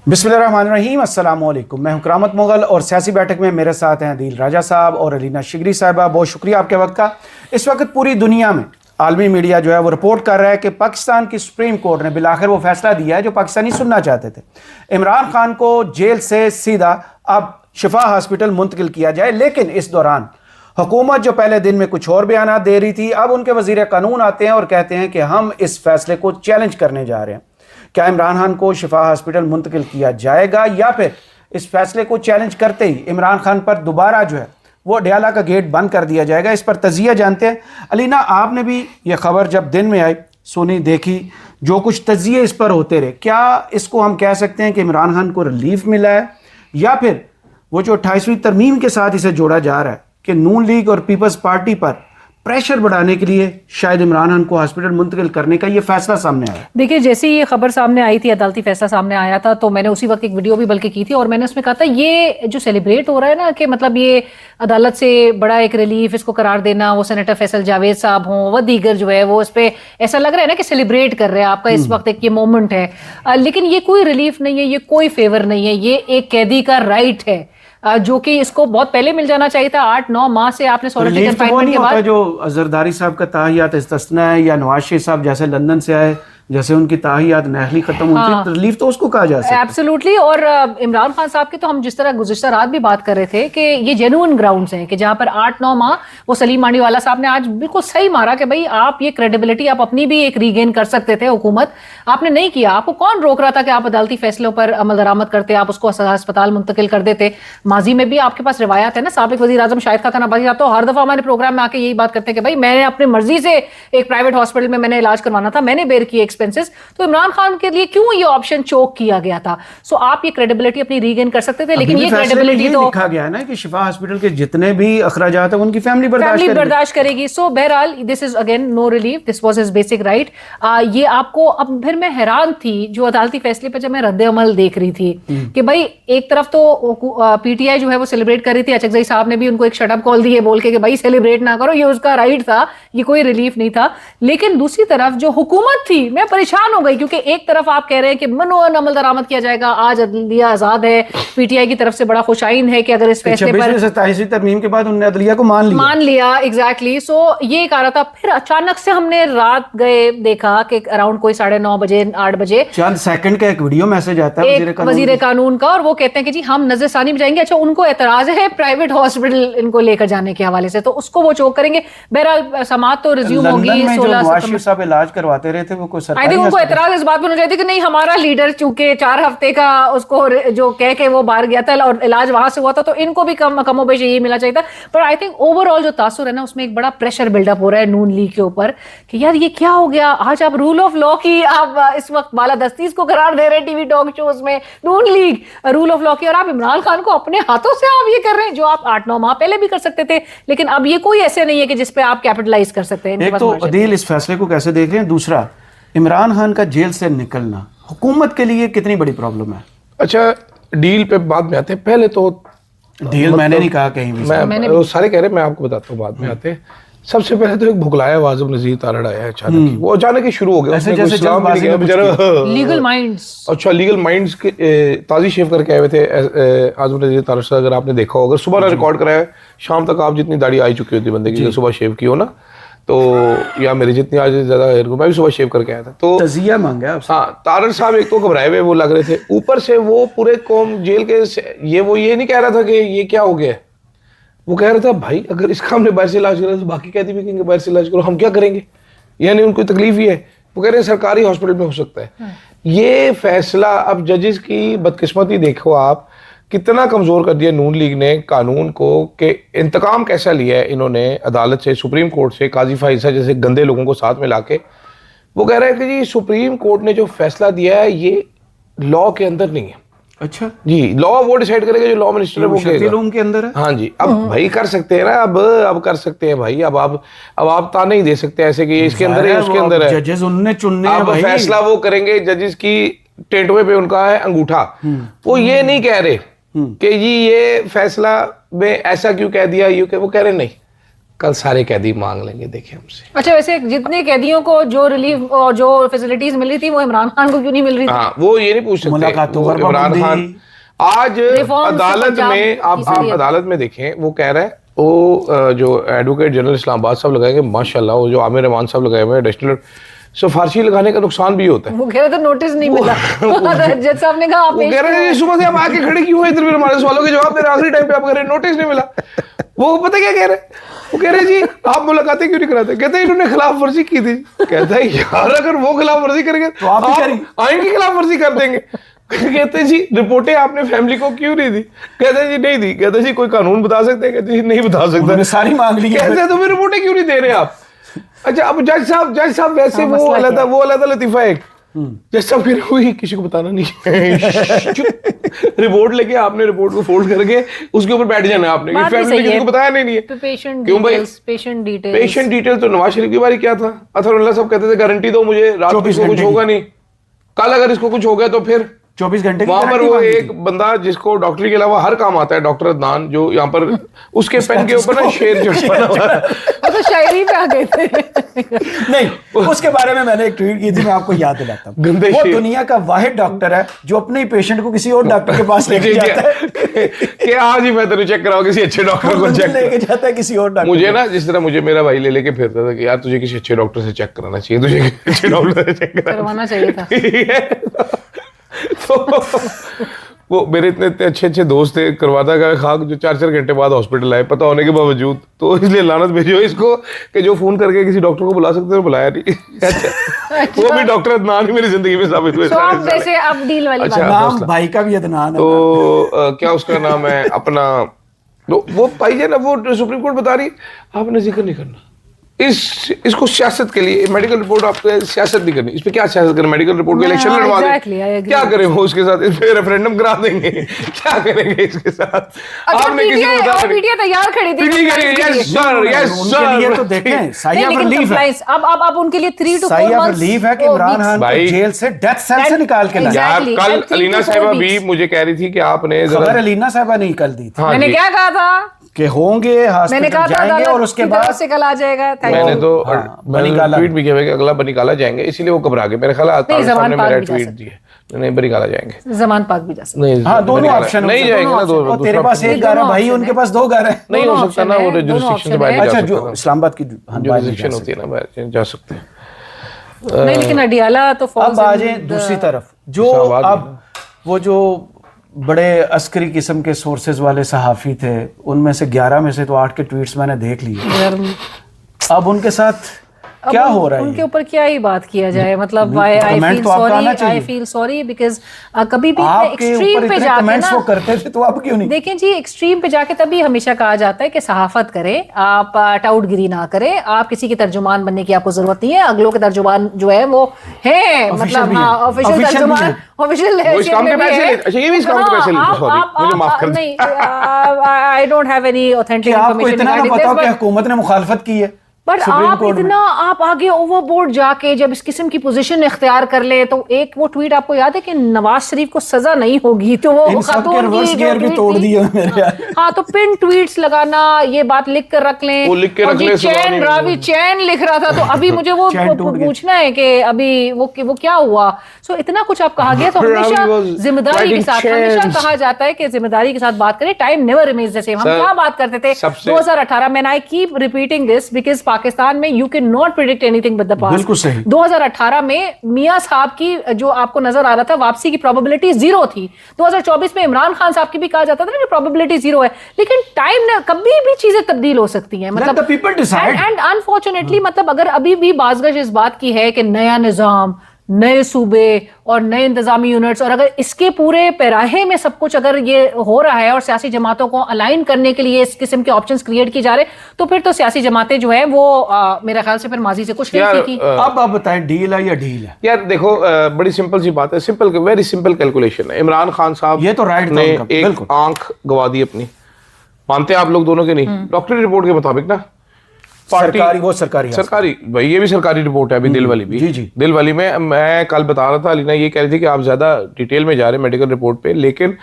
बिस्मिल्लाहिर्रहमानिर्रहीम, अस्सलाम वालेकुम। मैं हूं करामत मुगल और सियासी बैठक में मेरे साथ हैं अदील राजा साहब और अलीना शिगरी साहिबा। बहुत शुक्रिया आपके वक्त का। इस वक्त पूरी दुनिया में आलमी मीडिया जो है वो रिपोर्ट कर रहा है कि पाकिस्तान की सुप्रीम कोर्ट ने बिलाखिर वो फैसला दिया है जो पाकिस्तानी सुनना चाहते थे। इमरान खान को जेल से सीधा अब शिफा हॉस्पिटल मुंतकिल किया जाए, लेकिन इस दौरान हुकूमत जो पहले दिन में कुछ और बयान दे रही थी, अब उनके वजीर कानून आते हैं और कहते हैं कि हम इस फैसले को चैलेंज करने जा रहे हैं। क्या इमरान खान को शिफा हॉस्पिटल मुंतकिल किया जाएगा या फिर इस फैसले को चैलेंज करते ही इमरान खान पर दोबारा जो है वो अडयाला का गेट बंद कर दिया जाएगा? इस पर तजिया जानते हैं। अलीना, आपने भी ये खबर जब दिन में आई सुनी, देखी, जो कुछ तजिए इस पर होते रहे, क्या इसको हम कह सकते हैं कि इमरान खान को रिलीफ मिला है या फिर वो जो 28वीं तरमीम के साथ इसे जोड़ा जा रहा है कि नून लीग और पीपल्स पार्टी पर प्रेशर बढ़ाने के लिए शायद इमरान खान को हॉस्पिटल मुंतकिल करने का ये फैसला सामने आया? देखिए, जैसे ये खबर सामने आई थी, अदालती फैसला सामने आया था, तो मैंने उसी वक्त एक वीडियो भी बल्कि की थी और मैंने उसमें कहा था ये जो सेलिब्रेट हो रहा है ना कि मतलब ये अदालत से बड़ा एक रिलीफ इसको करार देना, वो सेनेटर फैसल जावेद साहब हों व दीगर जो है वो इस पर ऐसा लग रहा है ना कि सेलिब्रेट कर रहे हैं आपका इस वक्त एक ये मोमेंट है। लेकिन ये कोई रिलीफ नहीं है, ये कोई फेवर नहीं है, ये एक कैदी का राइट है जो कि इसको बहुत पहले मिल जाना चाहिए था। 8-9 माह से आपने सॉलिटरी कन्फाइनमेंट के बाद जो जरदारी साहब का ताहियात इस्तिस्ना है या नवाज शरीफ साहब जैसे लंदन से आए, जैसे उनकी ताहियात नहली खत्म हुई थी, रिलीफ तो उसको कहा जा सकता है। एब्सोल्युटली। और इमरान खान साहब की तो हम जिस तरह गुज़िश्ता रात भी बात कर रहे थे कि ये जेन्युइन ग्राउंड्स हैं कि जहां पर 8-9 माह वो सलीम मांडीवाला साहब ने आज बिल्कुल सही मारा कि भाई आप ये क्रेडिबिलिटी आप अपनी भी एक रीगेन कर सकते थे, हुकूमत आपने नहीं किया। आपको कौन रोक रहा था कि आप अदालती फैसलों पर अमल दरामद करते, आप उसको अस्पताल मुंतकिल कर देते? माजी में भी आपके पास रिवायत है ना, साबिक वज़ीर आज़म शाहिद खान अब्बासी साहब तो हर दफा हमारे प्रोग्राम में आके यही बात करते हैं कि भाई मैंने अपनी मर्जी से एक प्राइवेट हॉस्पिटल में मैंने इलाज करवाना था, मैंने बेयर किए एक्सपेंसेस। तो इमरान खान के लिए क्यों ये ऑप्शन चोक किया गया था? सो आप ये क्रेडिबिलिटी अपनी रीगेन कर सकते थे, लेकिन ये क्रेडिबिलिटी तो लिखा गया है ना कि शिफा हॉस्पिटल के जितने भी अखराजात है उनकी फैमिली बर्दाश्त करेगी। सो बहरहाल this is again no relief, this was his basic right. ये आपको अब फिर मैं हैरान थी जो अदालती फैसले पर जब मैं रद्द अमल देख रही थी कि भाई एक तरफ तो पीटीआई जो है वो सेलिब्रेट कर रही थी, अचकजई साहब ने भी उनको एक शटअप कॉल दी है बोल के कि भाई सेलिब्रेट ना करो, ये उसका राइट था, ये कोई रिलीफ नहीं था। लेकिन दूसरी तरफ जो हुकूमत थी, मैं परेशान हो गई क्योंकि एक तरफ आप कह रहे हैं कि मनोन अमल दरामद किया जाएगा, आज अदलिया आजाद है, पीटीआई की तरफ से बड़ा खुशाइन है कि अगर इस फैसले पर 27वीं तरमीम के बाद उन्होंने अदलिया को मान लिया। एग्जैक्टली। सो ये कह रहा था, फिर अचानक से हमने रात गए देखा कि अराउंड कोई 9:30 बजे 8 बजे चंद सेकंड का एक वीडियो मैसेज आता है वजीर कानून का और वो कहते हैं कि जी हम नजरसानी में जाएंगे। अच्छा, उनको एतराज है प्राइवेट हॉस्पिटल इनको लेकर जाने के हवाले से, तो उसको वो चोक करेंगे। बहरहाल समाअत तो रिज्यूम होगी। 16 साहब इलाज करवाते रहे थे, वो कोई आई थिंक उनको एतराज इस बात पर हो जाती कि नहीं हमारा लीडर चूंकि 4 हफ्ते का उसको जो कह के वो बाहर गया था और इलाज वहां से हुआ था, तो इनको भी कमोबेश यही मिला चाहिए था। पर आई थिंक ओवरऑल जो तासुर है ना, उसमें एक बड़ा प्रेशर बिल्डअप हो रहा है नून लीग के ऊपर कि यार ये क्या हो गया। आज आप रूल ऑफ लॉ की आप इस वक्त बालादस्ती इसको करार दे रहे हैं टीवी टॉक शोज में, नून लीग रूल ऑफ लॉ की, और आप इमरान खान को अपने हाथों से आप ये कर रहे हैं जो आप 8-9 माह पहले भी कर सकते थे। लेकिन अब ये कोई ऐसे नहीं है कि जिसपे आप कैपिटलाइज कर सकते हैं। एक तो अदील इस फैसले को कैसे देख रहे हैं, दूसरा इमरान खान का जेल से निकलना हुकूमत के लिए कितनी बड़ी प्रॉब्लम है? अच्छा, डील पे बाद में आते हैं। पहले तो डील मैंने नहीं कहा कहीं भी, मैं सारे कह रहे, मैं आपको बताता हूँ बाद में आते हैं। सबसे पहले तो एक भुगलाया वाजिब नजीर तारड़ आया अचानक ही, वो अचानक ही शुरू हो गया। लीगल माइंड्स, अच्छा लीगल माइंड्स के ताजी शेव करके आए हुए थे आजम नजीर तारड़ से। अगर आपने देखा हो, अगर सुबह ना रिकॉर्ड कराया, शाम तक आप जितनी दाढ़ी आई चुकी होती बंदे की, सुबह शेव की हो ना, तो या मेरी जितनी आज ज्यादा हेयर को, मैं भी सुबह शेव करके आया था। तो तजिया मांगा आपसे। हाँ, तारड़ साहब एक तो घबराए हुए वो लग रहे थे, ऊपर से वो पूरे कौम जेल के ये नहीं कह रहा था कि ये क्या हो गया, वो कह रहा था भाई अगर इसका हमने बाहर से इलाज करा तो बाकी कैदी भी कहेंगे बाहर से इलाज करो, हम क्या करेंगे? यानी उनको तकलीफ ही है। वो कह रहे हैं सरकारी हॉस्पिटल में हो सकता है। ये फैसला अब जजेस की बदकिस्मती देखो आप, कितना कमज़ोर कर दिया नून लीग ने कानून को, कि इंतकाम कैसा लिया है इन्होंने अदालत से, सुप्रीम कोर्ट से, काजी फाइजा जैसे गंदे लोगों को साथ में लाके। वो कह रहे हैं कि जी सुप्रीम कोर्ट ने जो फैसला दिया है ये लॉ के अंदर नहीं है। अच्छा जी, लॉ वो डिसाइड करेगा, जो लॉ मिनिस्टर है वो कहेगा। रूम के अंदर है। हाँ जी, अब भाई कर सकते हैं ना, अब कर सकते हैं भाई। अब आप ताने नहीं दे सकते ऐसे कि इसके अंदर है उसके अंदर है। जजेस उनने चुनने हैं अब भाई, फैसला वो करेंगे। जजेस की टेटवे पे उनका है अंगूठा। वो ये नहीं कह रहे कि जी ये फैसला में ऐसा क्यों कह दिया, ये वो कह रहे नहीं, कल सारे कैदी मांग लेंगे, देखिए हमसे। अच्छा, वैसे जितने कैदियों को जो रिलीफ और जो फैसिलिटीज मिल रही थी वो इमरान खान को क्यों नहीं मिल रही थी? हाँ, वो ये नहीं पूछ सकते। मुलाकातों वो पर इमरान पाबंदी। खान आज रिफॉर्म्स अदालत पंजाब में, आप इसीलिए। अदालत में देखें, वो कह रहा है, वो जो एडवोकेट जनरल इस्लामाबाद साहब लगाएंगे, माशाल्लाह, वो जो आमिर रहमान साहब लगाए हुए हैं एडिशनल, सिफारशी लगाने का नुकसान भी होता है। वो कह रहे थे नोटिस नहीं मिला। जज साहब ने कहा आप वो पेश कह रहे हैं सुबह से आप आके खड़े क्यों हैं इधर, फिर हमारे सवालों के जवाब दे रहे हैं, आखिरी टाइम पे आप कह रहे हैं नोटिस नहीं मिला। वो पता क्या कह रहे हैं, वो कह रहे हैं जी आप मुलाकातें क्यों नहीं कराते? कहते हैं इन्होंने खिलाफ वर्जी की थी। कहता है यार अगर वो खिलाफ वर्जी करेंगे तो आप भी करेंगे। आइन की खिलाफ वर्जी कर देंगे। कहते हैं जी रिपोर्टें आपने फैमिली को क्यों नहीं दी? कहते हैं जी नहीं दी। कहते हैं जी कोई कानून बता सकते हैं? कहते हैं जी नहीं बता सकता। उन्होंने सारी मांग ली है। कहते हैं तो फिर रिपोर्टें क्यों नहीं दे रहे आप? अच्छा, अब जज साहब वैसे हाँ, वो मसला अलग क्या है? वो अलग लतीफा है। जज साहब कह रहे हुई किसी को बताना नहीं है। रिपोर्ट लेके आपने रिपोर्ट को फोल्ड करके उसके ऊपर बैठ जाना आपने, बात भी फैमिली सही किसी है। को बताया नहीं है। पेशेंट क्यों भाई? डिटेल्स, पेशेंट डिटेल तो नवाज शरीफ की बारी क्या था, अतरुल्लाह साहब कहते थे गारंटी दो मुझे, रात को 24 इसको कुछ घंटे होगा नहीं, कल अगर इसको कुछ हो गया तो फिर 24 घंटे की वहां पर गारंटी वो मांगी एक थी। बंदा जिसको डॉक्टरी के अलावा हर काम आता है, डॉक्टर अदनान, जो यहाँ पर उसके पेन के ऊपर ना शेर जो बना हुआ है। वो तो शायरी पे आ गए थे। नहीं, उसके बारे में मैंने एक ट्वीट की थी, मैं आपको याद दिलाता हूँ। गंदे वो शेर। दुनिया का वाहिद डॉक्टर है जो अपने ही पेशेंट को किसी और डॉक्टर के पास लेके जाता है। कि आज ही मैं तेरे चेक कराऊं किसी अच्छे डॉक्टर को, वो चेक लेके जाता है किसी और डॉक्टर मुझे के। ना, जिस तरह मुझे मेरा भाई ले लेके फिरता था कि यार तुझे किसी अच्छे डॉक्टर से चेक कराना चाहिए, तुझे किसी अच्छे डॉक्टर से चेक करवाना चाहिए था। तो वो मेरे इतने इतने अच्छे अच्छे दोस्त थे, करवाता गया खाक, जो 4-4 घंटे बाद हॉस्पिटल आए पता होने के बावजूद। तो इसलिए लानत भेजो इसको कि जो फोन करके किसी डॉक्टर को बुला सकते थे बुलाया नहीं। अच्छा, वो भी डॉक्टर अदनान ही मेरी जिंदगी में साबित हुए। तो आप वैसे अब डील वाली अच्छा, बात नाम भाई का भी अदनान है। तो क्या उसका नाम है अपना, तो वो भाई है ना, वो सुप्रीम कोर्ट बता रही आपने जिक्र नहीं करना इसको सियासत के लिए, मेडिकल रिपोर्ट आपको सियासत नहीं करनी, इस पे क्या सियासत करें? मेडिकल रिपोर्ट के इलेक्शन लड़वा दें, क्या करें वो उसके साथ, इस पे रेफरेंडम करा देंगे, क्या करेंगे इसके साथ? आपने किसी को बताया पीटीए तैयार खड़ी थी। यस सर, यस उनके लिए तो सर। देखें साइया लेकिन रिलीफ है, compliance, अब उनके लिए 3 to 4 साइया months रिलीफ है कि इमरान खान को भाई, जेल से डेथ सेल से निकाल के लाया। यार Exactly, कल and 3 to अलीना 4 साहिबा भी weeks। मुझे कह रही थी कि आपने खबर जरा, अलीना साहिबा ने कल दी थी हाँ मैंने जी, क्या कहा था कि होंगे मैंने हॉस्पिटल कहा था जाएंगे अदालत और उसके की तरफ बाद से कल आ जाएगा। Thank मैंने you। तो बनी मैंने गाला ट्वीट भी किया हुआ है कि अगला बनिकाला जाएंगे, इसीलिए वो घबरा गए। मेरे ख्याल नहीं, साहब जमान ने पाक मेरा भी जा ट्वीट सकते दिया, नहीं बनिकाला जाएंगे, जमान पाक भी जा सकते। नहीं हाँ दोनों बनिकाला- ऑप्शन नहीं जाएंगे ना, दो और तेरे दूसरा पास एक घर है दोनों भाई, option उनके है। पास 2 घर है। नहीं हो दोनों सकता ना, option वो है, दोनों जुरिस्डिक्शन से option बाहर है। नहीं अच्छा जा जो सकता, इस्लामाबाद की जुरिस्डिक्शन होती है ना, बाहर जा सकते हैं। नहीं, लेकिन अडियाला तो अब आ जाए दूसरी तरफ, जो इस्लामाबाद अब वो जो बड़े अस्करी किस्म के सोर्सेज वाले सहाफ़ी थे, उनमें से 11 में से तो 8 के ट्वीट्स मैंने देख लिए। अब उनके साथ क्या हो रहा है? उनके ऊपर क्या ही बात किया जाए, मतलब कमेंट तो आपका आना चाहिए। आई फील सॉरी बिकॉज कभी भी आपके एक्सट्रीम ऊपर पे इतने जाके कमेंट्स वो ना, करते थे तो आप क्यों नहीं? देखें जी, एक्सट्रीम पे जाके तभी हमेशा कहा जाता है कि सहाफत करें, आप टाउटगिरी ना करें, आप किसी की तर्जुमान बनने की आपको जरूरत नहीं है। अगलों के तर्जुमान जो है वो है, मतलब भी हाँ है। ऑफिशियल Official भी तर्जुमान, है। ऑफिशियल वो इस काम के पैसे लेते- अच्छा, ये भी इस काम के पैसे लेते, sorry, मुझे माफ कर नहीं, आई डोंट हैव एनी कि ऑथेंटिक आपको इतना ना पता हो कि इन्फॉर्मेशन, हुकूमत ने मुखालफत की है बट सुप्रीम आप कोर्ट में। इतना आप आगे ओवरबोर्ड जाके जब इस किस्म की पोजीशन इख्तियार कर ले, तो एक वो ट्वीट आपको याद है कि नवाज शरीफ को सजा नहीं होगी, तो वो इन सब के खातून रिवर्स की गियर भी जो तोड़ tweet दिए थी, मेरे यार। हाँ, तो पिन ट्वीट्स लगाना, ये बात लिख कर रख लें, वो लिख के और रख जी लें, सुबह चैन नहीं रावी चैन लिख रहा था, तो अभी मुझे वो चैन टूट गया। पूछना है कि अभी वो क्या हुआ। सो इतना कुछ आप कहा गया, तो रावी हमेशा was जिम्मेदारी के writing साथ, हमेशा chants। कहा जाता है कि जिम्मेदारी के साथ बात करें, time never remains the same. हम Sir, क्या बात करते थे सबसे- 2018 में, I keep repeating this because Pakistan में you can not predict anything with the past. बिल्कुल सही। 2018 में मियां साहब की जो आपको नजर आ रहा था वापसी की प्रोबेबिलिटी 0 थी। 2024 में इमरान खान साहब की भी कहा जाता था ना कि प्रोबेबिलिटी 0 है, लेकिन टाइम ने कभी भी चीजें तब्दील हो सकती हैं, मतलब the people decide। And unfortunately मतलब अगर अभी भी बाज़गश इस बात की है कि नया निजाम, नए सूबे और नए इंतजामी यूनिट्स, और अगर इसके पूरे पैराहे में सब कुछ अगर ये हो रहा है और सियासी जमातों को अलाइन करने के लिए इस किस्म के ऑप्शंस क्रिएट किए जा रहे, तो फिर तो सियासी जमातें जो है वो मेरे ख्याल से फिर माजी से कुछ नहीं यार, सीखी। अब आप बताएं डील है या डील है? यार देखो, बड़ी सिंपल सी बात है, सिंपल वेरी सिंपल कैलकुलेशन है। इमरान खान साहब ये तो राइट था ने उनका, एक बिल्कुल। आंख गवा दी अपनी, मानते हैं आप लोग दोनों के नहीं, डॉक्टरी रिपोर्ट के मुताबिक ना, पार्टी सरकारी भाई, ये भी सरकारी रिपोर्ट है अभी, दिल वाली भी। जी। दिल वाली में मैं कल बता रहा था, अलीना ये कह रही थी कि आप ज्यादा डिटेल में जा रहे हैं मेडिकल रिपोर्ट पे, लेकिन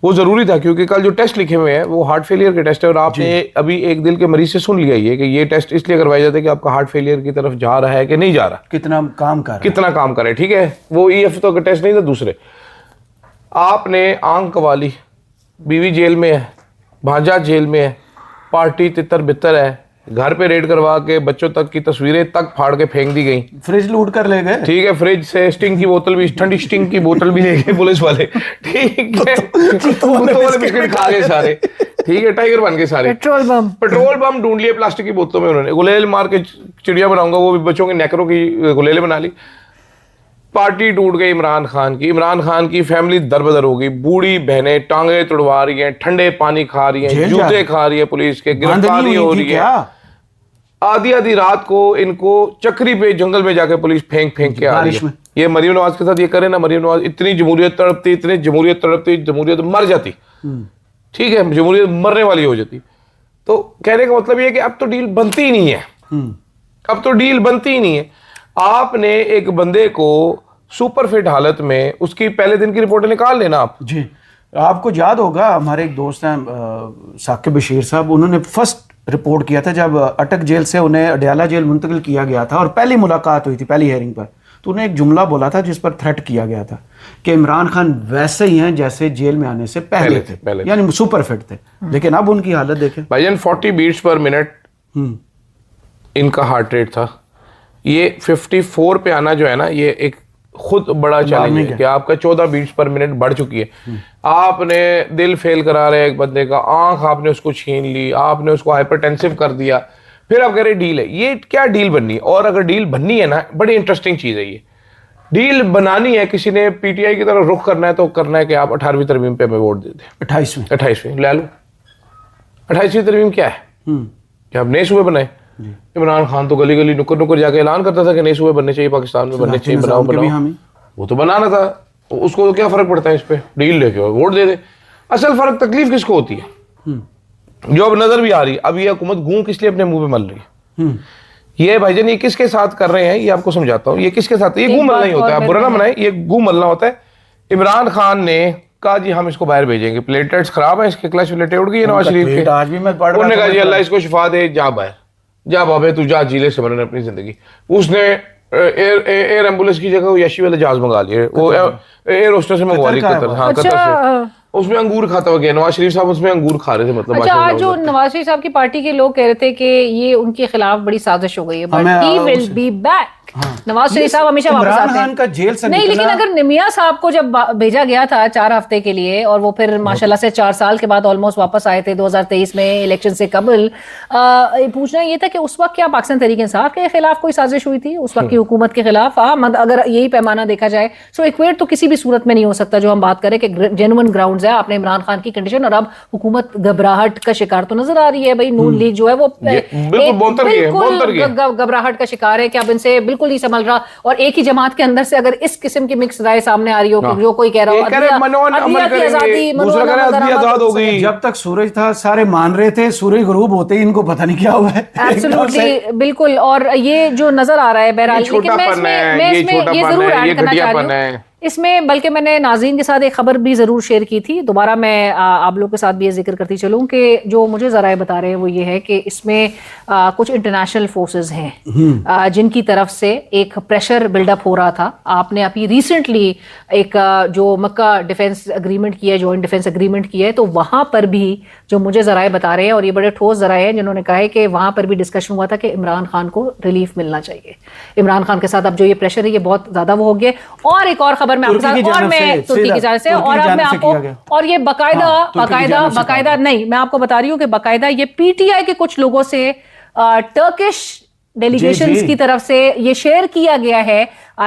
वो जरूरी था, क्योंकि कल जो टेस्ट लिखे हुए हैं वो हार्ट फेलियर के टेस्ट है, और आपने अभी एक दिल के मरीज से सुन लिया ये कि ये टेस्ट इसलिए करवाए जाते हैं कि आपका हार्ट फेलियर की तरफ जा रहा है कि नहीं जा रहा, कितना काम कर रहा है। कितना काम करे, ठीक है। वो EF तो का टेस्ट नहीं था। दूसरे, आपने आंक वाली बीवी जेल में है, भांजा जेल में है, पार्टी तितर बितर है, घर पे रेड करवा के बच्चों तक की तस्वीरें तक फाड़ के फेंक दी गई, फ्रिज लूट कर ले गए। ठीक है, फ्रिज से स्टिंग की बोतल भी, ठंडी स्टिंग की बोतल भी ले गए पुलिस वाले, ठीक है, कुत्तों वाले बिस्किट खा गए सारे, ठीक है, टाइगर बन गए सारे। पेट्रोल बम ढूंढ लिए प्लास्टिक की बोतलों में उन्होंने, गुलेल मार के चिड़िया बनाऊंगा, वो भी बच्चों के नेकरों की गुलेले बना ली। पार्टी टूट गई इमरान खान की फैमिली दरबदर हो गई, बूढ़ी बहनें टांगे तुड़वा रही हैं, ठंडे पानी खा रही हैं, जूते खा रही है पुलिस के, गिरफ्तारी हो रही है। आधी आधी रात को इनको चक्री पे जंगल में जाके पुलिस फेंक के आ रही है। ये मरियम नवाज के साथ ये करे ना, मरियम नवाज इतनी जमहूरियत तड़पती, जमहूरियत मर जाती, ठीक है, जमहूरियत मरने वाली हो जाती। तो कहने का मतलब ये है कि अब तो डील बनती ही नहीं है, अब तो डील बनती ही नहीं है। आपने एक बंदे को सुपर फिट हालत में उसकी पहले दिन की रिपोर्ट निकाल लेना आप जी। आपको याद होगा, हमारे एक दोस्त हैं साकिब बशीर साहब, उन्होंने फर्स्ट रिपोर्ट किया था जब अटक जेल से उन्हें अडयाला जेल मुंतकिल किया गया था, और पहली मुलाकात हुई थी पहली हेयरिंग पर, तो उन्हें एक जुमला बोला था जिस पर थ्रेट किया गया था कि इमरान खान वैसे ही हैं जैसे जेल में आने से पहले थे, यानी सुपर फिट थे। लेकिन अब उनकी हालत देखें भाईजान, 40 बीट्स पर मिनट इनका हार्ट रेट था। ये 54 पे आना जो है ना, ये एक खुद बड़ा चैलेंज है कि आपका 14 बीट्स पर मिनट बढ़ चुकी है। आपने दिल फेल करा रहे एक बंदे का, आंख आपने उसको छीन ली, आपने उसको हाइपरटेंसिव कर दिया, फिर आप कह रहे डील है। ये क्या डील बननी है? और अगर डील बननी है ना, बड़ी इंटरेस्टिंग चीज है ये। डील बनानी है, किसी ने PTI की तरफ रुख करना है तो करना है कि आप 18वीं तरमीम पे हमें वोट दे दें। 28वीं ले लो। 28वीं तरमीम क्या है? क्या अब नए सूबे बनाए? इमरान खान तो गली गली नुक्कड़ नुक्कड़ जाके ऐलान करता था कि नए सूबे बनने चाहिए, पाकिस्तान में बनने चाहिए, बनाओ बनाओ। वो तो बनाना था, उसको तो क्या फर्क पड़ता है इस पे, डील लेके वोट दे दे। असल फर्क तकलीफ किसको होती है, जो अब नजर भी आ रही है। अब ये हुकूमत गूं किस लिए अपने मुंह पे मल रही है? ये भाईजान ये किसके साथ कर रहे हैं, ये आपको समझाता हूँ। ये किसके साथ, ये गूं मलना ही होता है, आप बुरा ना बनाए, ये गूं मलना होता है। इमरान खान ने कहा जी हम इसको बाहर भेजेंगे, प्लेटलेट्स खराब है इसके, क्लच प्लेटें उड़ गई है नवाज शरीफ के, उन्होंने कहा जी अल्लाह इसको शिफा दे, जा बाहर जा बाबे, तू जा जीले से बनने अपनी जिंदगी। उसने एयर एम्बुलेंस की जगह यशी वाले जहाज मंगा लिए, वो एयर होस्टेस से मंगवा ली कतर, हाँ कतर से। उसमें अंगूर खाता हुआ गया नवाज शरीफ साहब, उसमें अंगूर खा रहे थे। मतलब अच्छा, आज जो नवाज शरीफ साहब की पार्टी के लोग कह रहे थे कि ये उनके खिलाफ बड़ी साजिश हो गई है, but he will be back. Nawaz Sharif साहब हमेशा वापस आते हैं का जेल से नहीं, लेकिन अगर निमिया साहब को जब भेजा गया था 4 हफ्ते के लिए, और वो फिर माशाल्लाह से 4 साल के बाद ऑलमोस्ट वापस आए थे 2023 में इलेक्शन से कबल, पूछना ये था कि उस वक्त क्या पाकिस्तान तहरीक इंसाफ के खिलाफ कोई साजिश हुई थी उस वक्त की हुकूमत के खिलाफ? अगर यही पैमाना देखा जाए, सो इक्वेट तो किसी भी सूरत में नहीं हो सकता जो हम बात करें कि जेन्युइन ग्राउंड्स है। आपने इमरान खान की कंडीशन, और अब हुकूमत घबराहट का शिकार तो नजर आ रही है। भाई नून लीग जो है वो बिल्कुल घबराहट का शिकार है कि अब इनसे बिल्कुल नहीं संभल रहा। और एक ही जमात के अंदर से अगर इस किस्म की मिक्स राय सामने आ रही हो, जो कोई कह रहा हो आजाद हो गई, जब तक सूरज था सारे मान रहे थे, सूरज गुरूब होते ही इनको पता नहीं क्या हुआ है। एब्सोल्युटली, बिल्कुल। और ये जो नजर आ रहा है बहरहाल, लेकिन मैं इसमें ये जरूर ऐड करना चाह रही हूँ इसमें, बल्कि मैंने नाज़रीन के साथ एक खबर भी ज़रूर शेयर की थी, दोबारा मैं आप लोगों के साथ भी ये जिक्र करती चलूँ कि जो मुझे ज़राए बता रहे हैं वो ये है कि इसमें कुछ इंटरनेशनल फोर्सेस हैं जिनकी तरफ से एक प्रेशर बिल्डअप हो रहा था। आपने अभी रिसेंटली एक जो मक्का डिफेंस एग्रीमेंट किया है, जॉइंट डिफेंस एग्रीमेंट किया है, तो वहाँ पर भी जो मुझे ज़राए बता रहे हैं, और ये बड़े ठोस ज़राए हैं, जिन्होंने कहा है कि वहाँ पर भी डिस्कशन हुआ था कि इमरान खान को रिलीफ मिलना चाहिए। इमरान खान के साथ अब जो ये प्रेशर है ये बहुत ज़्यादा वो हो गया। और एक और खबर मैं आपके साथ, और मैं तुर्की की जानिब से, और अब मैं आपको, और ये बाकायदा नहीं, मैं आपको बता रही हूँ कि बाकायदा ये PTI के कुछ लोगों से टर्किश डेलीगेशंस की तरफ से ये शेयर किया गया है।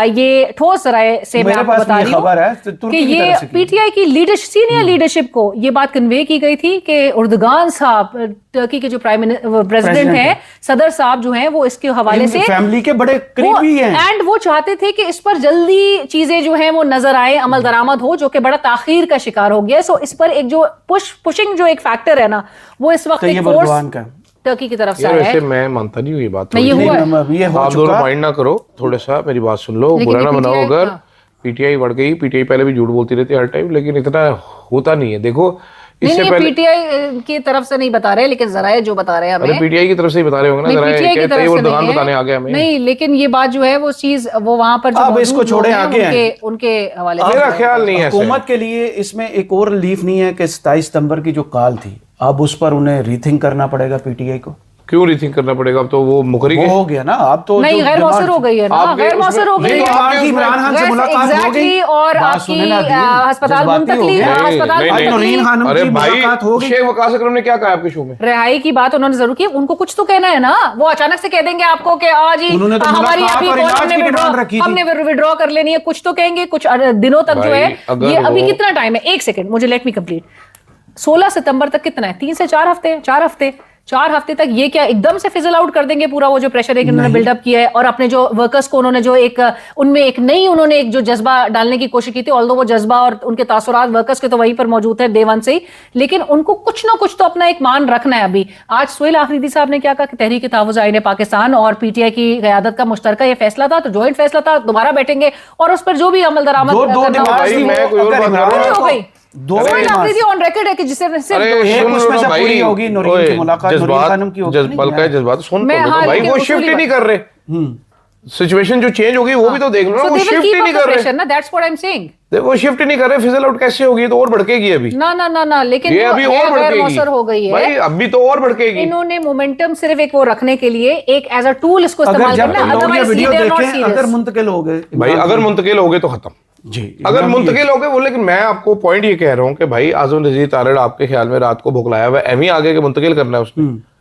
ये ठोस राय से मैं आपको बता रही हूँ कि ये PTI की लीडरशिप, सीनियर लीडरशिप को ये बात कन्वे की गई थी कि उर्दुगान साहब, टर्की के जो प्रेसिडेंट हैं, सदर साहब जो हैं, वो इसके हवाले से फैमिली के बड़े करीबी हैं, एंड वो चाहते थे कि इस पर जल्दी चीजें जो हैं वो नजर आए, अमल दरामद हो, जो कि बड़ा ताखीर का शिकार हो गया। सो इस पर एक जो पुशिंग जो एक फैक्टर है ना, वो इस वक्त एक फोर्स टर्की की तरफ से आया है। मैं मानता नहीं हूँ ये बात, ये हुआ आप दोनों माइंड ना करो, थोड़ा सा मेरी बात सुन लो, बुरा ना बनाओ। अगर PTI बढ़ गई, PTI पहले भी झूठ बोलती रहती है हर टाइम, लेकिन इतना होता नहीं है। देखो इससे नहीं, पहले पीटीआई की तरफ से नहीं बता रहे, लेकिन जराये जो बता रहे हैं अरे हमें, पीटीआई की तरफ से ही बता रहे होंगे ना, नहीं, जरा पीटीआई की कहते तरफ ही से और दुकान नहीं बताने है। आ गया हमें। नहीं, लेकिन ये बात जो है वो चीज वो वहां पर जो अब इसको मौजूद छोड़े लोग हैं, आगे हैं। उनके हवाले से मेरा ख्याल नहीं है ऐसे। हुकूमत के लिए इसमें एक और रिलीफ नहीं है कि 27 सितंबर की जो कॉल थी, अब उस पर उन्हें रीथिंक करना पड़ेगा पीटीआई को। क्यों रीथिंक करना पड़ेगा? अब तो वो मुकर्री वो के हो गया ना, अब तो नहीं, जो गैर डिमांड मौसर हो गई है ना, आपके गैर मौसर हो उसमें- गई नहीं, है। तो आपकी इमरान खान से मुलाकात हो गई Exactly, और बात आपकी सुने ना दी, अस्पताल जज्बाती हो मुंतकली, गया। अस्पताल नहीं, नहीं, मुंतकली, नूरीन खानम अरे की भाई मुलाकात हो गई। शेख वकास अकरम ने क्या कहा आपके शो में? रिहाई की बात उन्होंने जरूर की, उनको कुछ तो कहना है ना, वो अचानक से कह देंगे आपको कि आज ही उन्होंने तो हमारी मुलाकात अभी और कौन इलाज हमने की डिमांड रखी थी। हमने विड्रॉ कर लेनी है, कुछ तो कहेंगे, कुछ दिनों तक जो भाई, है अगर ये अभी वो- कितना टाइम है, एक सेकंड मुझे लेट मी कंप्लीट। 16 सितंबर तक कितना है, 3 से 4 हफ्ते, 4 हफ्ते तक ये क्या एकदम से फिजल आउट कर देंगे पूरा वो जो प्रेशर है कि उन्होंने बिल्डअप किया है, और अपने जो वर्कर्स को उन्होंने जो एक उनमें एक नई उन्होंने एक जो जज्बा डालने की कोशिश की थी, ऑल्दो वो जज्बा और उनके तासुरात वर्कर्स के तो वहीं पर मौजूद है डे वन से ही, लेकिन उनको कुछ ना कुछ तो अपना एक मान रखना है। अभी आज सोहेल आफरीदी साहब ने क्या कहा कि तहरीक तहफ़्फ़ुज़ आईन पाकिस्तान और पीटीआई की क़यादत का मुश्तरका ये फैसला था, तो जॉइंट फैसला था, दोबारा बैठेंगे और उस पर जो भी अमल दरामद दो करना डिमांड्स होगा, भाई, थी, मैं कोई और अगर बात इमरान कर रहा खान हो को गई। दो Sohail demands- Afridi on record है कि जिसे अरे सिर्फ एक सुन उसमें लो से ना पूरी भाई, होगी, नूरीन ओए, की मुलाकात नूरीन जज्बात खानम की होगी, जज्बात नहीं का है। जज्बात सुन मैं तो लो हाँ, भाई, लेकिन वो उसूली शिफ्ट ही नहीं बात- कर रहे। सिचुएशन जो चेंज होगी वो भी तो देख लो ना, So वो they will shift keep he up नहीं the कर pressure, रहे। ना, that's what I'm saying. वो शिफ्ट ही नहीं कर रहे, फिजल आउट कैसे होगी? तो और भड़केगी अभी, ना, लेकिन ये वो अभी है, और गैर मौसर हो भड़केगी गई भाई, है। अभी तो और भड़केगी। इन्होंने मोमेंटम सिर्फ एक वो रखने के लिए एक एज अ टूल इसको अगर इस्तेमाल जब करना, लोग ये otherwise video they are not देखें, अगर सीरियस। मुंतकिल हो गए भाई अगर मुंतकिल हो गए तो खत्म जी, अगर इमरान मुंतकिल हो गए वो, लेकिन मैं आपको पॉइंट ये कह रहा हूँ कि भाई आजम रजीद तारड़ आपके ख्याल में रात को भुखलाया हुआ एम ही आगे के मुंतकिल करना है उसने,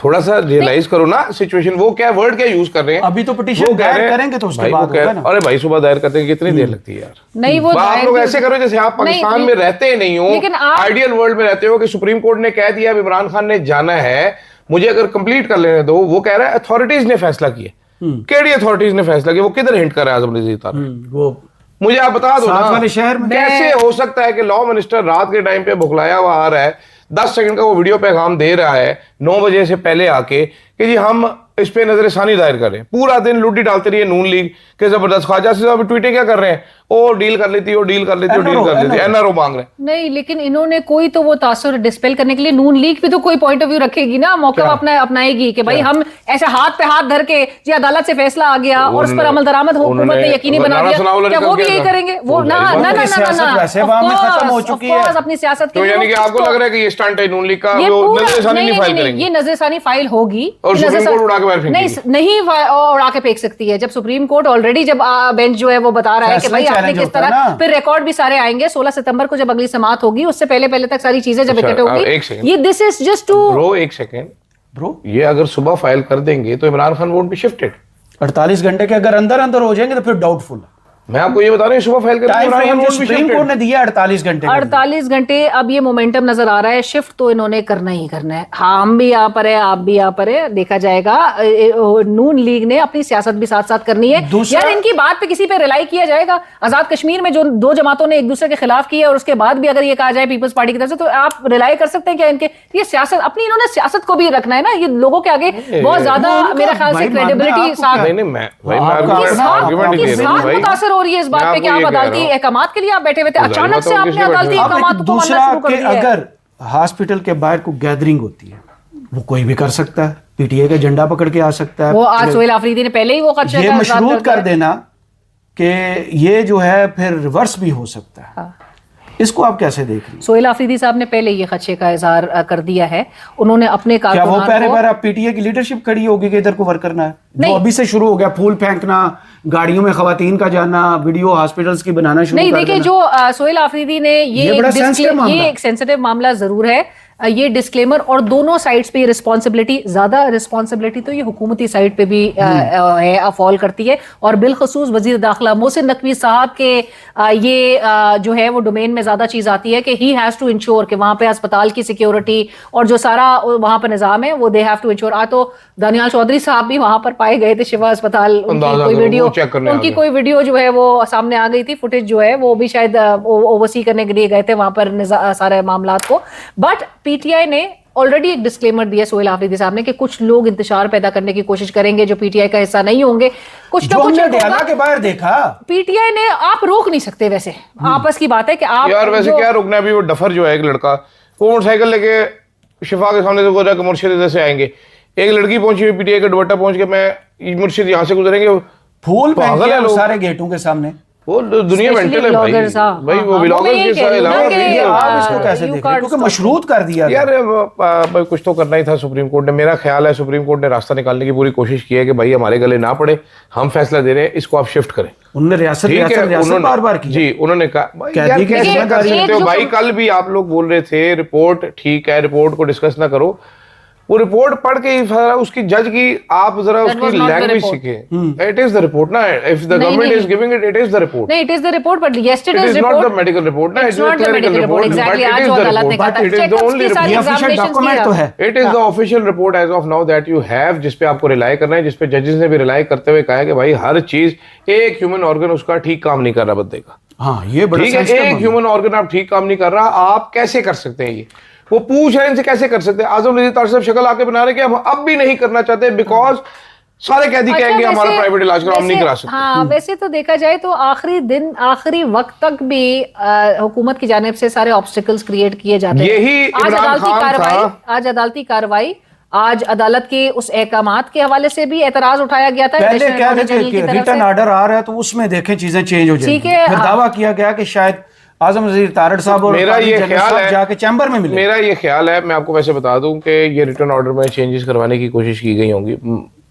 थोड़ा सा रियलाइज करो ना सिचुएशन, वो क्या वर्ड क्या यूज कर रहे हैं अभी तो petition वो कह दायर रहे हैं- करेंगे तो उसके भाई बाद वो कह- होगा ना। अरे भाई सुबह दायर करते हैं कितनी देर लगती है यार? नहीं, वो आप दायर लोग भी- ऐसे करो जैसे आप पाकिस्तान नहीं, में रहते ही नहीं हो, लेकिन आप- आइडियल वर्ल्ड में रहते हो कि सुप्रीम कोर्ट ने कह दिया अब इमरान खान ने जाना है, मुझे अगर कंप्लीट कर लेने दो। वो कह रहा है अथॉरिटीज ने फैसला किया। केड़ी अथॉरिटीज ने फैसला किया? वो किधर हिंट कर रहा है आजम रजीद तारड़? वो मुझे आप बता दो साथ ना, वाले शहर में। कैसे हो सकता है कि लॉ मिनिस्टर रात के टाइम पे भुखलाया हुआ आ रहा है, 10 सेकंड का वो वीडियो पैगाम दे रहा है 9 बजे से पहले आके कि जी हम इस पे नजरसानी दायर करें, पूरा दिन लूटी डालती रही है नून लीग के जबरदस्त। ख्वाजा साहब ट्वीटें क्या कर रहे हैं, ओ डील कर लेती, ओ डील कर लेती, ओ डील कर लेती, एनआरओ मांग रहे हैं। नहीं, लेकिन इन्होंने कोई तो वो तासुर डिस्पेल करने के लिए नून लीग भी तो कोई पॉइंट ऑफ व्यू रखेगी ना, मौका अपनाएगी कि भाई हम ऐसे हाथ पे हाथ धर के जी अदालत से फैसला आ गया और उस पर अमल दरामद हो, हुकूमत ने यकीनी बना नाना दिया, सनाउल्लाह क्या ने वो भी कब यही किया था? करेंगे? वो वो ना भाई, ना ना उनकी सियासत वैसे वहां में खत्म हो चुकी है। अपनी सियासत के तो लिए यानी कि वो आपको कुछ लग रहा है कि ये स्टंट है नून लीग का, ये वो पूरा नजरसानी नहीं फाइल ये करेंगे नजरसानी फाइल होगी और सुप्रीम नजरसानी- कोर्ट उड़ा के बाहर फेंकेगी। नहीं उड़ा के फेंक सकती है, जब सुप्रीम कोर्ट ऑलरेडी जब बेंच जो है वो बता रहा है कि फैसला भाई आपने challenge किस होता है तरह, ना। फिर रिकॉर्ड भी सारे आएंगे 16 सितंबर को जब अगली समाअत होगी, उससे पहले तक सारी चीजें जब अच्छा, इकट्ठे एक होगी, सेकंड। ये this is just to bro एक सेकेंड ब्रो ये अगर सुबह फाइल कर देंगे तो इमरान खान वोट भी शिफ्टेड। 48 घंटे के अगर अंदर हो जाएंगे तो फिर डाउटफुल। मैं आपको ये बता रहा हूँ सुबह फाइल कर टाइम फ्रेम जो सुप्रीम कोर्ट ने दिया 48 घंटे का। 48 घंटे। अब ये मोमेंटम नजर आ रहा है, शिफ्ट तो इन्होंने करना ही करना है। हाँ, हम भी यहाँ पर है, आप भी यहाँ पर है, देखा जाएगा। नून लीग ने अपनी सियासत भी साथ साथ करनी है। यार इनकी बात पे किसी पे रिलाई किया जाएगा? आजाद कश्मीर में जो दो जमातों ने एक दूसरे के खिलाफ किया और उसके बाद भी अगर ये कहा जाए पीपल्स पार्टी की तरफ से, तो आप रिलाई कर सकते हैं क्या इनके? ये सियासत अपनी, इन्होंने सियासत को भी रखना है ना, ये लोगों के आगे बहुत ज्यादा मेरे ख्याल से क्रेडिबिलिटी साथ मुतासर हो रही है इस बात पे कि आप अदालती अहकामात के लिए आप बैठे हुए थे, अचानक से आपने अदालती अहकामात को मानना शुरू कर दिया है। अगर हॉस्पिटल के बाहर कोई गैदरिंग होती है, वो कोई भी कर सकता है, पीटीआई का झंडा पकड़ के आ सकता है। वो आज सोहेल आफरीदी ने पहले ही वो खदशे ये का इज़हार मशरूत कर देना कि ये जो है फिर रिवर्स भी हो सकता है। हाँ। इसको आप कैसे देख रही हैं? सोहेल आफरीदी साहब ने पहले ये खदशे का इजहार कर दिया है। उन्होंने अपने क्या वो कारकुनान पहले को बार अब पीटीए की लीडरशिप खड़ी होगी कि इधर को वर्क करना है? जो नहीं। अभी से शुरू हो गया, फूल फेंकना, गाड़ियों में खवातीन का जाना, वीडियो हॉस्पिटल्स की बनाना शुरू नहीं, कर देखिए देना। जो सोहेल आफरीदी ने ये बड़ा sensitive मामला है। एक सेंसिटिव मामला जरूर है, ये डिस्क्लेमर, और दोनों साइड्स पे ये रिस्पॉन्सिबिलिटी, ज्यादा रिस्पॉन्सिबिलिटी तो ये हुकूमती साइड पे भी है, फॉल करती है। और बिलखसूस वजीर दाखिला मोहसिन नकवी साहब के ये जो है वो डोमेन में ज्यादा चीज आती है कि ही हैज टू इंश्योर कि वहां पे अस्पताल की सिक्योरिटी और जो सारा वहां पर निजाम है वो दे हैव टू इंश्योर। आ तो दानियाल चौधरी साहब भी वहां पर पाए गए थे शिवा अस्पताल, उनकी कोई वीडियो जो है वो सामने आ गई थी, फुटेज जो है वो भी शायद ओवरसी करने के लिए गए थे वहां पर सारे मामलात को। बट पीटीआई ने ऑलरेडी एक डिस्क्लेमर दिया सोहेल आफरीदी साहब ने कि कुछ लोग इंतशार पैदा करने की कोशिश करेंगे जो पीटीआई का हिस्सा नहीं होंगे, कुछ जो ना कुछ हमने डियाना के बाहर देखा, पीटीआई ने, आप रोक नहीं सकते। वैसे आपस की बात है कि आप यार वैसे क्या रोकना है? अभी वो डफर जो है एक लड़का, वो मोटरसाइकिल लेके शिफा के सामने से बोल रहा है कि मुर्शिद इधर से आएंगे। एक लड़की पहुंची हुई पीटीआई का दुपट्टा पहुंच के, मैं मुर्शिद यहाँ से गुजरेंगे, फूल पागल है लोग। सारे गेटों के सामने। वो दुनिया मेंटल है भाई। भाई वो ब्लॉगर्स के साथ अलावा आप इसको कैसे देख रहे हैं? क्योंकि मशरूत कर दिया यार भाई कुछ तो करना ही था सुप्रीम कोर्ट ने। मेरा ख्याल है सुप्रीम कोर्ट ने रास्ता निकालने की पूरी कोशिश की है कि भाई हमारे गले ना पड़े, हम फैसला दे रहे हैं, इसको आप शिफ्ट करें। उन्होंने रियासत बार की। जी उन्होंने कहा यार कैसे कर सकते हो भाई? कल भी आप लोग बोल रहे थे रिपोर्ट ठीक है, रिपोर्ट को डिस्कस ना करो। वो रिपोर्ट पढ़ के ही उसकी जज की आप जरा उसकी लैंग्वेज सीखें। इट इज द रिपोर्ट ना, if the government is giving it, it is the report. नहीं, it is the report, but yesterday's report, it is not the medical report ना, it is the clinical report, exactly. आज but अदालत ने कहा था it is the only official document तो है। It is the official report as of now that you have, जिस पे आपको रिलाई करना है, जिस पे जजेस ने भी रिलाई करते हुए कहा है कि भाई हर चीज, एक ह्यूमन ऑर्गन उसका ठीक काम नहीं कर रहा बंदे का। हाँ ये बड़ा ठीक है, एक ह्यूमन ऑर्गन आप ठीक काम नहीं कर रहा, आप कैसे कर सकते हैं? ये वो पूछ रहे हैं इनसे कैसे कर सकते हैं। आजम नजीर तार साहब शक्ल आके बना रहे कि हम अब भी नहीं करना चाहते बिकॉज सारे कैदी कहेंगे हमारा प्राइवेट इलाज करो, हम नहीं करा सकते। हाँ, वैसे तो देखा जाए तो आखिरी दिन, आखिरी वक्त तक भी हुकूमत की जानिब से सारे ऑब्स्टिकल्स क्रिएट किए जाते हैं। यही आज अदालती कार्रवाई, आज अदालत के उस अहकामात के हवाले से भी एतराज उठाया गया था। पहले क्या थे कि रिटर्न ऑर्डर आ रहा है तो उसमें देखें चीजें चेंज हो जाएंगी। फिर दावा किया गया कि शायद आजम नजीर तारड़ साहब और मेरा ये ख्याल है जाके चैम्बर में मिले। मेरा ये ख्याल है, मैं आपको वैसे बता दूं कि ये रिटर्न ऑर्डर में चेंजेस करवाने की कोशिश की गई होंगी।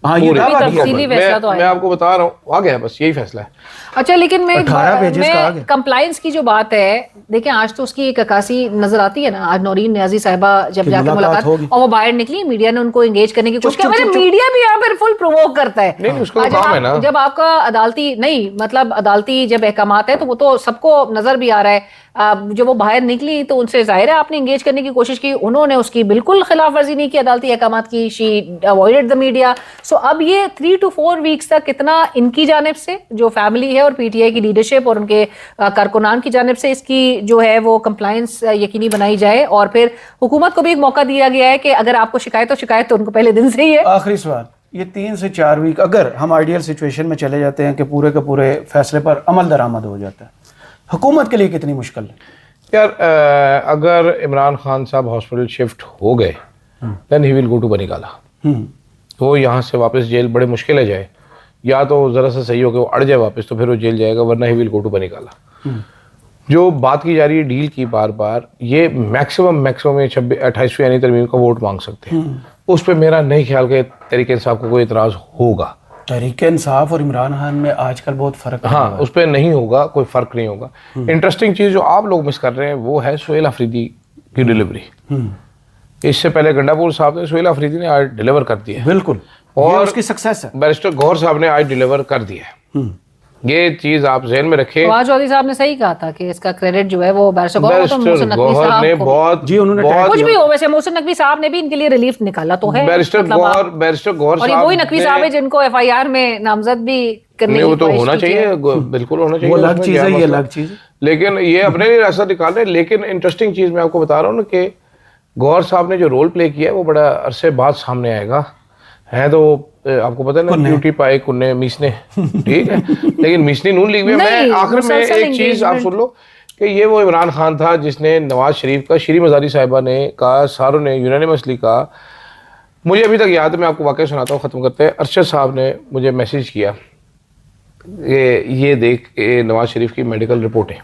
हाँ, ये दावा किया तो मैं आपको बता रहा हूँ, आ गया बस यही फैसला है। अच्छा, लेकिन मैं कंप्लायंस की जो बात है, देखें आज तो उसकी एक अक्कासी नजर आती है ना। आज नौरीन नियाजी साहिबा जब जाके मुलाकात और वो बाहर निकली, मीडिया ने उनको एंगेज करने की कोशिश की। मीडिया भी यहाँ पर फुल प्रोवोक करता है। नहीं, उसका काम है ना। जब आपका अदालती नहीं, मतलब अदालती जब अहकामात है तो वो तो सबको नजर भी आ रहा है। जो वो बाहर निकली तो उनसे जाहिर है आपने एंगेज करने की कोशिश की, उन्होंने उसकी बिल्कुल खिलाफ वर्जी नहीं की अदालती अहकामात की। She avoided the media. So अब ये 3 to 4 वीक्स तक कितना इनकी जानिब से जो फैमिली है और पीटीआई की लीडरशिप और उनके कारकुनान की जानिब से इसकी जो है वो कंप्लायंस यकीनी बनाई जाए, और फिर हुकूमत को भी एक मौका दिया गया है कि अगर आपको शिकायत तो उनको पहले दिन से ही है। आखिरी सवाल, ये 3 से 4 वीक अगर हम आइडियल सिचुएशन में चले जाते हैं कि पूरे के पूरे फैसले पर अमल दरामद हो जाता है, हुकूमत के लिए कितनी मुश्किल है? यार अगर इमरान खान साहब हॉस्पिटल शिफ्ट हो गए then he will go to Banigala. वो यहाँ से वापस जेल बड़े मुश्किल है जाए, या तो ज़रा सा सही हो के वो अड़ जाए वापस तो फिर वो जेल जाएगा, वरना he will go to Banigala. जो बात की जा रही है डील की बार बार, ये मैक्सिमम 28वीं यानी तरमीम का वोट मांग सकते हैं। उस पर मेरा नहीं ख्याल कि तहरीक इंसाफ को कोई इतराज़ होगा। तहरीक इंसाफ और इमरान खान में आजकल बहुत फर्क है। हाँ, उस पर नहीं होगा, कोई फर्क नहीं होगा। इंटरेस्टिंग चीज़ जो आप लोग मिस कर रहे हैं वो है सोहेल आफरीदी की डिलीवरी। इससे पहले गंडापुर साहब ने, सोहेल आफरीदी ने आज डिलीवर कर दिया। बिल्कुल, और उसकी सक्सेस है। बैरिस्टर गौहर साहब ने आज डिलीवर कर दिया है। ये चीज आप ज़हन में रखें। फवाद चौधरी साहब ने सही कहा था कि इसका क्रेडिट जो है वो बैरिस्टर गौहर ने बहुत जी, उन्होंने कुछ भी हो, वैसे मोहसिन नकवी साहब ने भी इनके लिए रिलीफ निकाला तो है। बैरिस्टर गौहर और ये वही नकवी साहब है जिनको एफआईआर में नामजद भी करने वो तो होना चाहिए, बिल्कुल होना चाहिए। वो अलग चीज है, ये अलग चीज है, लेकिन ये अपने लिए रास्ता निकाल रहे हैं। लेकिन इंटरेस्टिंग चीज मैं आपको बता रहा हूँ ना कि गौहर साहब ने जो रोल प्ले किया है वो बड़ा अरसे बाद सामने आएगा। है तो आपको पता है ना, ब्यूटी पाए कुन्ने मीसने, ठीक है, लेकिन मीसनी नून लीग में। मैं आखिर में एक चीज आप सुन लो कि ये वो इमरान खान था जिसने नवाज शरीफ का, शीरी मज़ारी साहिबा ने कहा, सारों ने यूनानिमसली कहा, मुझे अभी तक याद है, मैं आपको वाकई सुनाता हूँ ख़त्म करते हैं। अरशद साहब ने मुझे मैसेज किया, ये देख नवाज शरीफ की मेडिकल रिपोर्टें,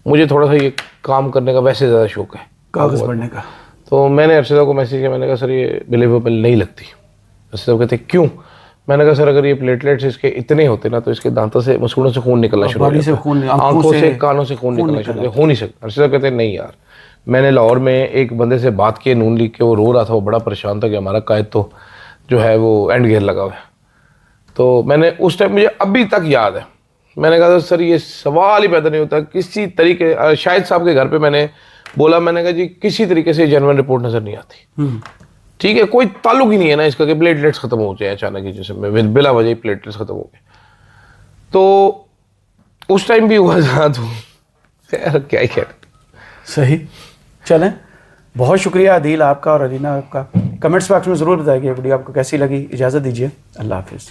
मुझे थोड़ा सा ये काम करने का वैसे ज़्यादा शौक है, कागज़ पढ़ने का। तो मैंने अरशद साहब को मैसेज किया, मैंने कहा सर ये बिलीवेबल नहीं लगती। अरशद साहब कहते क्यों? मैंने कहा सर अगर ये प्लेटलेट्स इसके इतने होते ना तो इसके दांतों से, मसूड़ों से खून निकलना शुरू हो जाता, आंखों से, कानों से खून निकलना शुरू हो नहीं सकता। अरशद साहब कहते नहीं यार, मैंने लाहौर में एक बंदे से बात की नून लीग के, वो रो रहा था, वो बड़ा परेशान था कि हमारा कायद तो जो है वो एंड गेयर लगा हुआ है। तो मैंने उस टाइम, मुझे अभी तक याद है, मैंने कहा सर ये सवाल ही पैदा नहीं होता किसी तरीके, शाहिद साहब के घर पे मैंने बोला, मैंने कहा जी किसी तरीके से जेन्युइन रिपोर्ट नजर नहीं आती, ठीक है, कोई ताल्लुक ही नहीं है ना इसका कि प्लेटलेट्स खत्म हो जाए अचानक ही, जैसे में बिला वजह प्लेटलेट्स खत्म हो गए। तो उस टाइम भी हुआ था, तो यार क्या ही कह रहे। सही, चलें बहुत शुक्रिया आदिल आपका और अलीना आपका। कमेंट्स बॉक्स में ज़रूर बताइए वीडियो आपको कैसी लगी। इजाज़त दीजिए, अल्लाह हाफिज़।